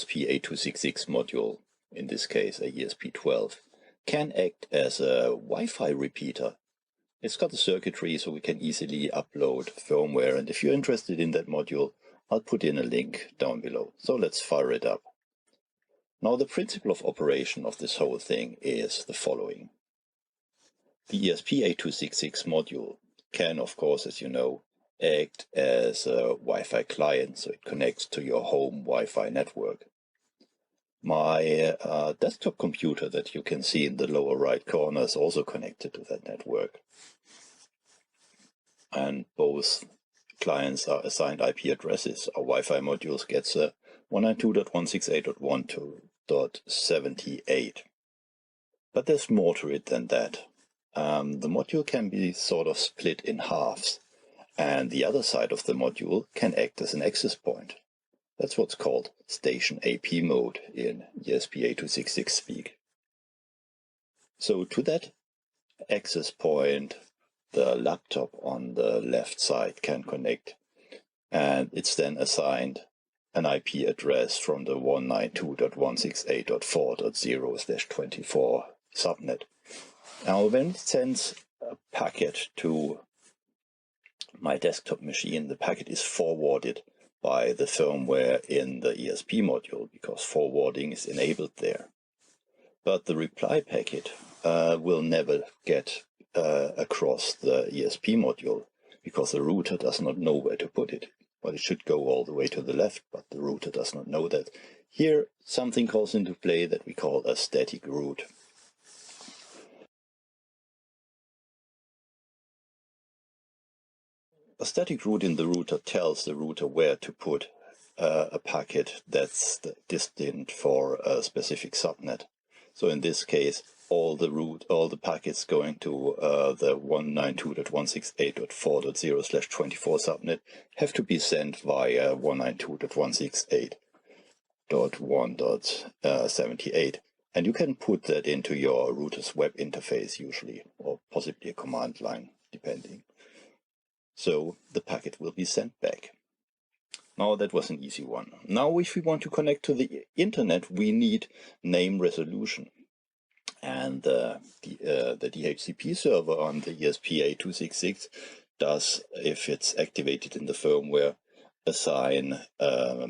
ESP8266 module, in this case a ESP12, can act as a Wi-Fi repeater. It's got the circuitry so we can easily upload firmware, and if you're interested in that module, I'll put in a link down below. So let's fire it up. Now the principle of operation of this whole thing is the following. The ESP8266 module can, of course, as you know, act as a Wi-Fi client, so it connects to your home Wi-Fi network. My desktop computer that you can see in the lower right corner is also connected to that network. And both clients are assigned IP addresses. Our Wi-Fi modules gets 192.168.1.2.78. But there's more to it than that. The module can be sort of split in halves, and the other side of the module can act as an access point. That's what's called station AP mode in ESP8266 speak. So to that access point, the laptop on the left side can connect, and it's then assigned an IP address from the 192.168.4.0/24 subnet. Now, when it sends a packet to my desktop machine, the packet is forwarded by the firmware in the ESP module, because forwarding is enabled there. But the reply packet will never get across the ESP module, because the router does not know where to put it. Well, it should go all the way to the left, but the router does not know that. Here, something calls into play that we call a static route. A static route in the router tells the router where to put a packet that's destined for a specific subnet. So in this case, all the packets going to the 192.168.4.0/24 subnet have to be sent via 192.168.1.78. And you can put that into your router's web interface usually, or possibly a command line, depending. So the packet will be sent back. Now that was an easy one. Now if we want to connect to the internet, we need name resolution. And the DHCP server on the ESP8266 does, if it's activated in the firmware, assign a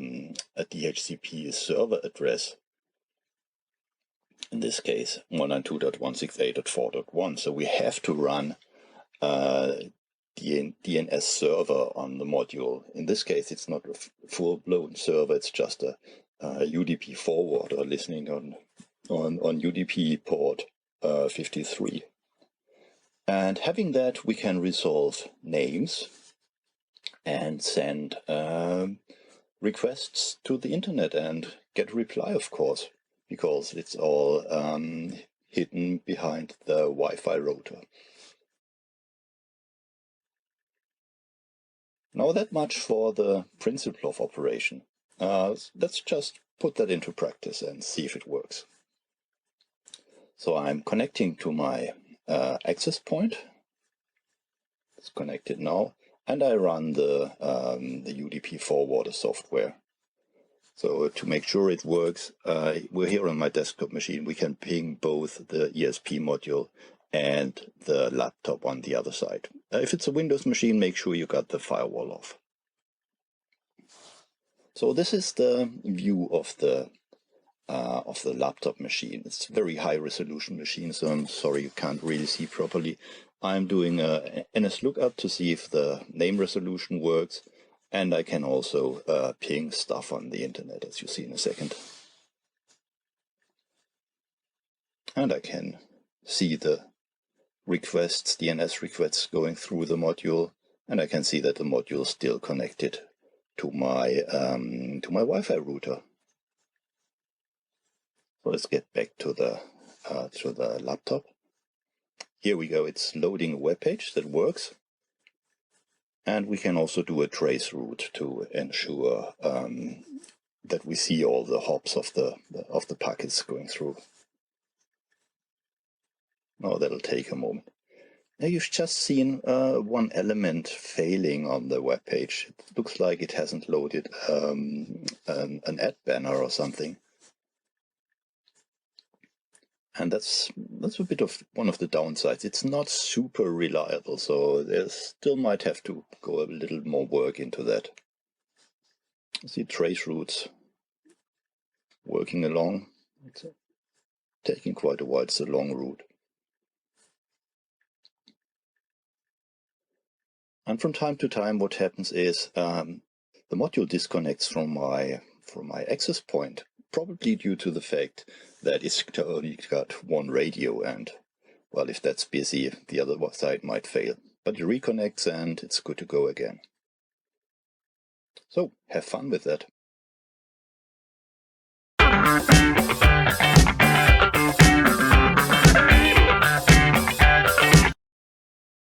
DHCP server address. In this case, 192.168.4.1. So we have to run DNS server on the module. In this case, it's not a full-blown server, it's just a UDP forwarder listening on UDP port 53. And having that, we can resolve names and send requests to the internet and get a reply, of course, because it's all hidden behind the Wi-Fi router. Now that much for the principle of operation. Let's just put that into practice and see if it works. So I'm connecting to my access point. It's connected now, and I run the UDP forwarder software. So to make sure it works, we're here on my desktop machine. We can ping both the ESP module and the laptop on the other side. If it's a Windows machine, make sure you got the firewall off. So this is the view of the laptop machine. It's a very high resolution machine, so I'm sorry you can't really see properly. I'm doing a NS lookup to see if the name resolution works, and I can also ping stuff on the internet, as you see in a second. And I can see the requests, DNS requests going through the module, and I can see that the module is still connected to my Wi-Fi router. So let's get back to the laptop. Here we go. It's loading a web page that works, and we can also do a trace route to ensure that we see all the hops of the packets going through. Oh, that'll take a moment. Now you've just seen one element failing on the web page. It looks like it hasn't loaded an ad banner or something. And that's a bit of one of the downsides. It's not super reliable, so there still might have to go a little more work into that. See trace routes working along. It's taking quite a while. It's a long route. And from time to time, what happens is the module disconnects from my access point, probably due to the fact that it's only got one radio, and well, if that's busy, the other side might fail. But it reconnects and it's good to go again. So have fun with that.